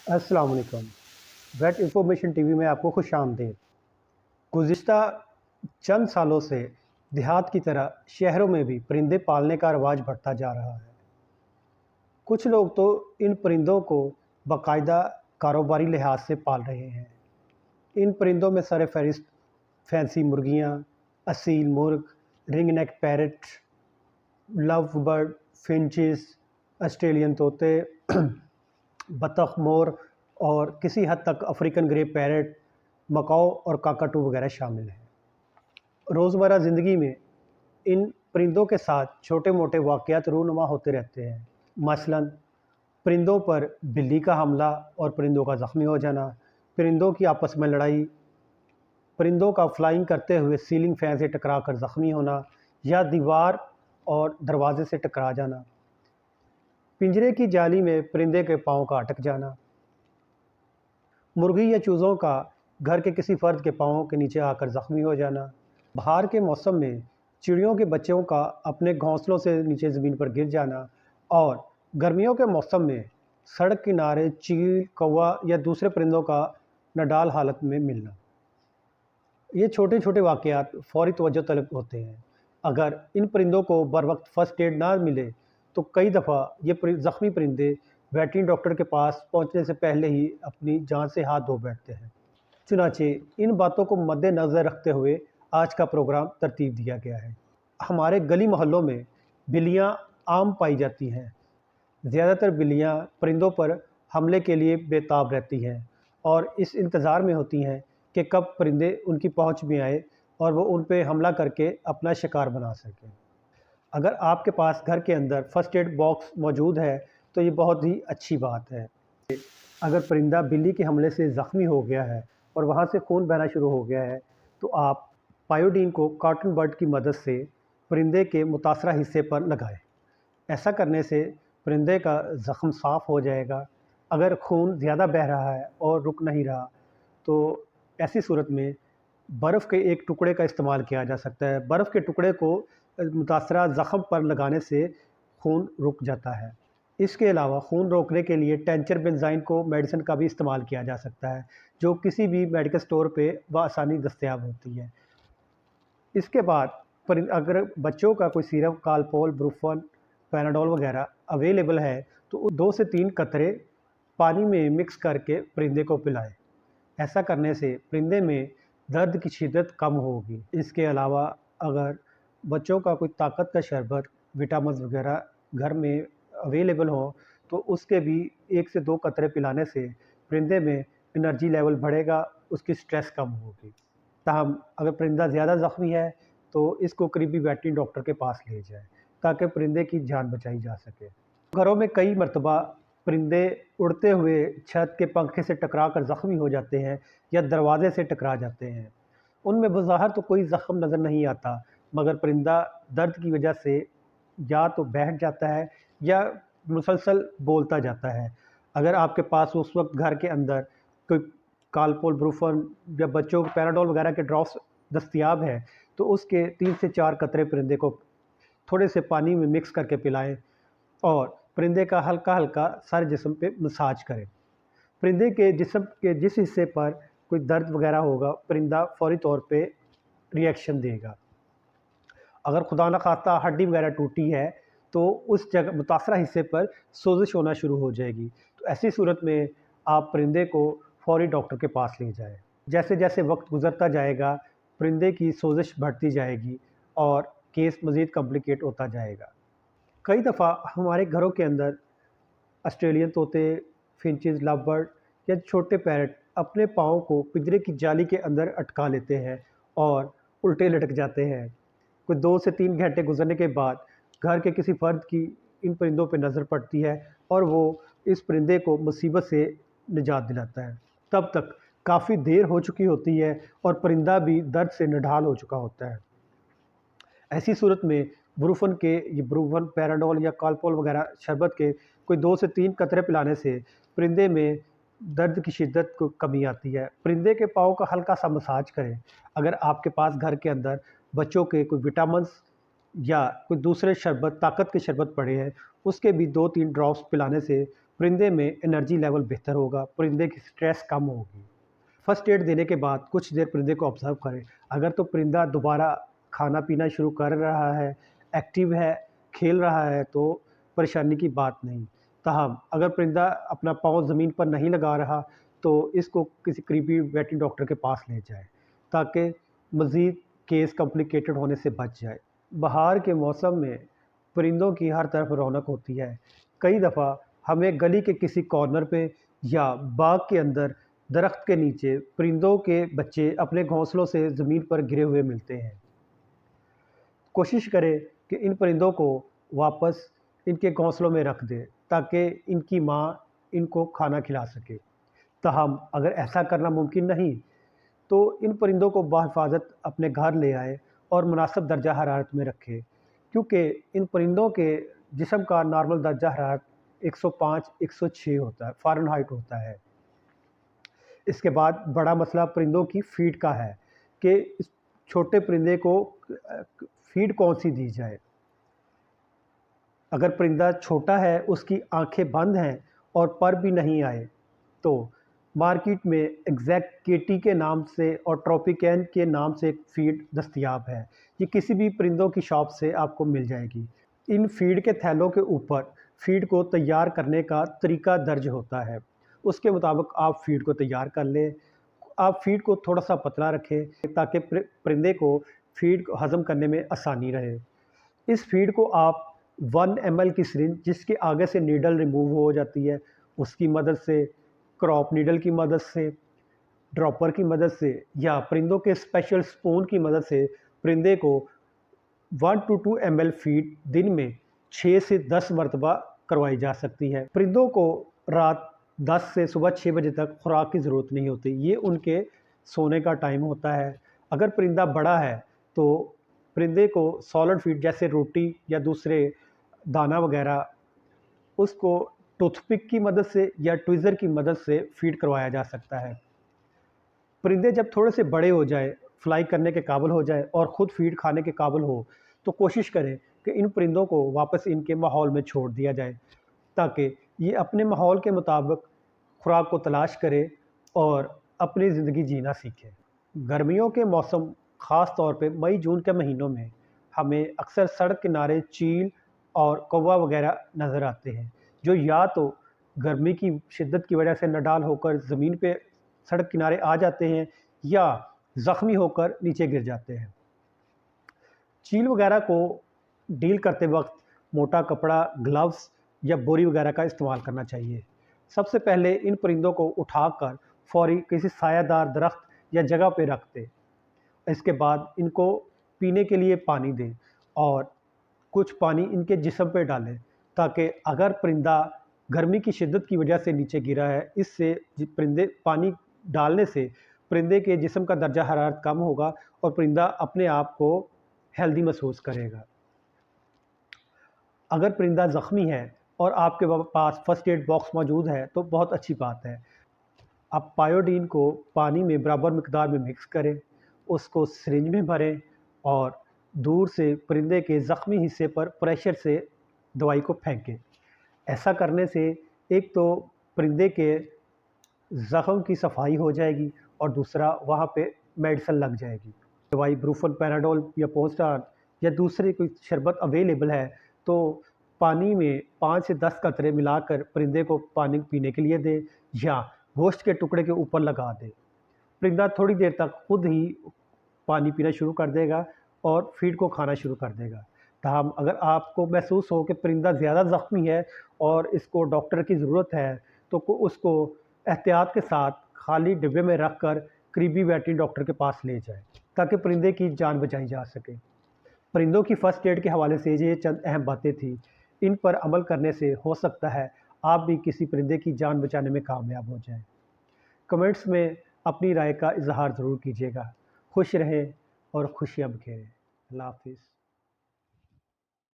अस्सलाम वालेकुम। Wait information TV में आपको खुश आमदीद। गुज़िश्ता चंद सालों से देहात की तरह शहरों में भी परिंदे पालने का रवाज बढ़ता जा रहा है। कुछ लोग तो इन परिंदों को बाकायदा कारोबारी लिहाज से पाल रहे हैं। इन परिंदों में सरफ़हरिस्त फैंसी मुर्गियाँ, असील मुर्ग, ring neck parrot, love bird, finches, Australian तोते, बतख, मोर और किसी हद तक अफ्रीकन ग्रे पैरट, मकाओ और काकाटू वगैरह शामिल हैं। रोज़मर्रा ज़िंदगी में इन परिंदों के साथ छोटे मोटे वाक़यात रूनुमा होते रहते हैं। मसलन परिंदों पर बिल्ली का हमला और परिंदों का ज़ख्मी हो जाना, परिंदों की आपस में लड़ाई, परिंदों का फ्लाइंग करते हुए सीलिंग फ़ैन से टकरा कर ज़ख्मी होना या दीवार और दरवाजे से टकरा जाना, पिंजरे की जाली में परिंदे के पाँव का अटक जाना, मुर्गी या चूज़ों का घर के किसी फ़र्द के पाँव के नीचे आकर ज़ख्मी हो जाना, बहार के मौसम में चिड़ियों के बच्चों का अपने घोंसलों से नीचे ज़मीन पर गिर जाना और गर्मियों के मौसम में सड़क किनारे चील, कौवा या दूसरे परिंदों का नादाल हालत में मिलना। ये छोटे छोटे वाक़यात फ़ौरी तवज्जो तलब होते हैं। अगर इन परिंदों को बर वक्त फ़र्स्ट एड ना मिले तो कई दफ़ा ये ज़ख्मी परिंदे वेटरनरी डॉक्टर के पास पहुंचने से पहले ही अपनी जान से हाथ धो बैठते हैं। चुनांचे इन बातों को मद्देनज़र रखते हुए आज का प्रोग्राम तरतीब दिया गया है। हमारे गली मोहल्लों में बिल्लियाँ आम पाई जाती हैं। ज़्यादातर बिल्लियाँ परिंदों पर हमले के लिए बेताब रहती हैं और इस इंतज़ार में होती हैं कि कब परिंदे उनकी पहुंच में आए और वो उन पे हमला करके अपना शिकार बना सकें। अगर आपके पास घर के अंदर फ़र्स्ट एड बॉक्स मौजूद है तो ये बहुत ही अच्छी बात है। अगर परिंदा बिल्ली के हमले से ज़ख्मी हो गया है और वहाँ से खून बहना शुरू हो गया है तो आप पायोडीन को कॉटन बड की मदद से परिंदे के मुतासरा हिस्से पर लगाएं। ऐसा करने से परिंदे का ज़ख्म साफ़ हो जाएगा। अगर खून ज़्यादा बह रहा है और रुक नहीं रहा तो ऐसी सूरत में बर्फ़ के एक टुकड़े का इस्तेमाल किया जा सकता है। बर्फ़ के टुकड़े को मुतासरा ज़ख्म पर लगाने से खून रुक जाता है। इसके अलावा खून रोकने के लिए टेंचर बेंज़ाइन को मेडिसिन का भी इस्तेमाल किया जा सकता है, जो किसी भी मेडिकल स्टोर पे बआसानी दस्तयाब होती है। इसके बाद अगर बच्चों का कोई सीरप, कालपोल, ब्रूफन, पैनाडोल वगैरह अवेलेबल है तो 2 से 3 कतरे पानी में मिक्स करके परिंदे को पिलाएं। ऐसा करने से परिंदे में दर्द की शिद्दत कम होगी। इसके अलावा अगर बच्चों का कोई ताकत का शरबत, विटामिन्स वगैरह घर में अवेलेबल हो तो उसके भी 1 से 2 कतरे पिलाने से परिंदे में एनर्जी लेवल बढ़ेगा, उसकी स्ट्रेस कम होगी। ताहम अगर परिंदा ज़्यादा ज़ख्मी है तो इसको करीबी वेटरनरी डॉक्टर के पास ले जाएँ ताकि परिंदे की जान बचाई जा सके। घरों में कई मरतबा परिंदे उड़ते हुए छत के पंखे से टकरा कर ज़ख्मी हो जाते हैं या दरवाजे से टकरा जाते हैं। उनमें बज़ाहिर तो कोई ज़ख्म नज़र नहीं आता, मगर परिंदा दर्द की वजह से या तो बैठ जाता है या मुसलसल बोलता जाता है। अगर आपके पास उस वक्त घर के अंदर कोई कालपोल, ब्रूफन या बच्चों को पैराडोल वगैरह के ड्रॉप्स दस्तयाब है तो उसके 3 से 4 कतरे परिंदे को थोड़े से पानी में मिक्स करके पिलाएं और परिंदे का हल्का हल्का सारे जिस्म पे मसाज करें। परिंदे के जिस्म के जिस हिस्से पर कोई दर्द वगैरह होगा परिंदा फ़ौरी तौर पे रिएक्शन देगा। अगर खुदा न खास्ता हड्डी वगैरह टूटी है तो उस जगह मुतासरा हिस्से पर सोजिश होना शुरू हो जाएगी। तो ऐसी सूरत में आप परिंदे को फ़ौरी डॉक्टर के पास ले जाएं। जैसे जैसे वक्त गुज़रता जाएगा परिंदे की सोजिश बढ़ती जाएगी और केस मज़ीद कॉम्प्लिकेट होता जाएगा। कई दफ़ा हमारे घरों के अंदर ऑस्ट्रेलियन तोते, फिंचेस, लव बर्ड या छोटे पैरट अपने पाँव को पिंजरे की जाली के अंदर अटका लेते हैं और उल्टे लटक जाते हैं। कोई 2 से 3 घंटे गुजरने के बाद घर के किसी फ़र्द की इन परिंदों पर नज़र पड़ती है और वो इस परिंदे को मुसीबत से निजात दिलाता है। तब तक काफ़ी देर हो चुकी होती है और परिंदा भी दर्द से नढाल हो चुका होता है। ऐसी सूरत में ब्रूफन, पैराडोल या कालपोल वगैरह शरबत के कोई 2 से 3 कतरे पिलाने से परिंदे में दर्द की शिद्दत को कमी आती है। परिंदे के पाँव का हल्का-सा मसाज करें। अगर आपके पास घर के अंदर बच्चों के कोई विटामिन्स या कोई दूसरे शरबत, ताकत के शरबत पड़े हैं, उसके भी 2-3 ड्रॉप्स पिलाने से پرندے میں انرجی لیول بہتر ہوگا، پرندے کی سٹریس کم ہوگی۔ فرسٹ ایڈ دینے کے بعد کچھ دیر پرندے کو آبزرو کریں۔ اگر تو پرندہ دوبارہ کھانا پینا شروع کر رہا ہے، ایکٹیو ہے، کھیل رہا ہے تو پریشانی کی بات نہیں۔ تاہم اگر پرندہ اپنا پاؤں زمین پر نہیں لگا رہا تو اس کو کسی قریبی ویٹری ڈاکٹر کے پاس لے جائے تاکہ مزید کیس کمپلیکیٹڈ ہونے سے بچ جائے۔ بہار کے موسم میں پرندوں کی ہر طرف رونق ہوتی ہے۔ کئی دفعہ ہمیں گلی کے کسی کارنر پہ یا باغ کے اندر درخت کے نیچے پرندوں کے بچے اپنے گھونسلوں سے زمین پر گرے ہوئے ملتے ہیں۔ کوشش کریں کہ ان پرندوں کو واپس ان کے گھونسلوں میں رکھ دیں تاکہ ان کی ماں ان کو کھانا کھلا سکے۔ تاہم اگر ایسا کرنا ممکن نہیں تو ان پرندوں کو بحفاظت اپنے گھر لے آئے اور مناسب درجہ حرارت میں رکھے، کیونکہ ان پرندوں کے جسم کا نارمل درجہ حرارت 105-106 ہوتا ہے، فارنہائٹ ہوتا ہے۔ اس کے بعد بڑا مسئلہ پرندوں کی فیڈ کا ہے کہ اس چھوٹے پرندے کو فیڈ کون سی دی جائے۔ اگر پرندہ چھوٹا ہے، اس کی آنکھیں بند ہیں اور پر بھی نہیں آئے تو مارکیٹ میں ایگزیکٹ کیٹی کے نام سے اور ٹروپیکین کے نام سے ایک فیڈ دستیاب ہے۔ یہ کسی بھی پرندوں کی شاپ سے آپ کو مل جائے گی۔ ان فیڈ کے تھیلوں کے اوپر فیڈ کو تیار کرنے کا طریقہ درج ہوتا ہے، اس کے مطابق آپ فیڈ کو تیار کر لیں۔ آپ فیڈ کو تھوڑا سا پتلا رکھیں تاکہ پرندے کو فیڈ کو ہضم کرنے میں آسانی رہے۔ اس فیڈ کو آپ 1 ml کی سرنج جس کے آگے سے نیڈل ریموو ہو جاتی ہے اس کی مدد سے، کراپ نیڈل کی مدد سے، ڈراپر کی مدد سے یا پرندوں کے اسپیشل سپون کی مدد سے پرندے کو 1 to 2 ml فیڈ دن میں 6 سے 10 مرتبہ کروائی جا سکتی ہے۔ پرندوں کو رات 10 سے صبح 6 بجے تک خوراک کی ضرورت نہیں ہوتی، یہ ان کے سونے کا ٹائم ہوتا ہے۔ اگر پرندہ بڑا ہے تو پرندے کو سالڈ فیڈ جیسے روٹی یا دوسرے دانہ وغیرہ اس کو ٹوتھ پک کی مدد سے یا ٹویزر کی مدد سے فیڈ کروایا جا سکتا ہے۔ پرندے جب تھوڑے سے بڑے ہو جائے، فلائی کرنے کے قابل ہو جائے اور خود فیڈ کھانے کے قابل ہو تو کوشش کریں کہ ان پرندوں کو واپس ان کے ماحول میں چھوڑ دیا جائے تاکہ یہ اپنے ماحول کے مطابق خوراک کو تلاش کرے اور اپنی زندگی جینا سیکھے۔ گرمیوں کے موسم خاص طور پہ مئی جون کے مہینوں میں ہمیں اکثر سڑک کنارے چیل اور کوا وغیرہ نظر آتے ہیں جو یا تو گرمی کی شدت کی وجہ سے نڈال ہو کر زمین پہ سڑک کنارے آ جاتے ہیں یا زخمی ہو کر نیچے گر جاتے ہیں۔ چیل وغیرہ کو ڈیل کرتے وقت موٹا کپڑا، گلوز یا بوری وغیرہ کا استعمال کرنا چاہیے۔ سب سے پہلے ان پرندوں کو اٹھا کر فوری کسی سایہ دار درخت یا جگہ پہ رکھ دیں۔ اس کے بعد ان کو پینے کے لیے پانی دیں اور کچھ پانی ان کے جسم پہ ڈالیں تاکہ اگر پرندہ گرمی کی شدت کی وجہ سے نیچے گرا ہے، اس سے پانی ڈالنے سے پرندے کے جسم کا درجہ حرارت کم ہوگا اور پرندہ اپنے آپ کو ہیلدی محسوس کرے گا۔ اگر پرندہ زخمی ہے اور آپ کے پاس فرسٹ ایڈ باکس موجود ہے تو بہت اچھی بات ہے۔ آپ پائیوڈین کو پانی میں برابر مقدار میں مکس کریں، اس کو سرنج میں بھریں اور دور سے پرندے کے زخمی حصے پر پریشر سے دوائی کو پھینکیں۔ ایسا کرنے سے ایک تو پرندے کے زخم کی صفائی ہو جائے گی اور دوسرا وہاں پہ میڈیسن لگ جائے گی۔ دوائی بروفن، پیناڈول یا پوسٹان یا دوسری کوئی شربت اویلیبل ہے تو پانی میں 5 سے 10 قطرے ملا کر پرندے کو پانی پینے کے لیے دیں یا گوشت کے ٹکڑے کے اوپر لگا دیں۔ پرندہ تھوڑی دیر تک خود ہی پانی پینا شروع کر دے گا اور فیڈ کو کھانا شروع کر دے گا۔ تاہم اگر آپ کو محسوس ہو کہ پرندہ زیادہ زخمی ہے اور اس کو ڈاکٹر کی ضرورت ہے تو اس کو احتیاط کے ساتھ خالی ڈبے میں رکھ کر قریبی ویٹری ڈاکٹر کے پاس لے جائیں تاکہ پرندے کی جان بچائی جا سکے۔ پرندوں کی فرسٹ ایڈ کے حوالے سے یہ چند اہم باتیں تھیں، ان پر عمل کرنے سے ہو سکتا ہے آپ بھی کسی پرندے کی جان بچانے میں کامیاب ہو جائیں۔ کمنٹس میں اپنی رائے کا اظہار ضرور کیجیے گا۔ خوش رہیں اور خوشیاں بکھیریں۔ اللہ حافظ۔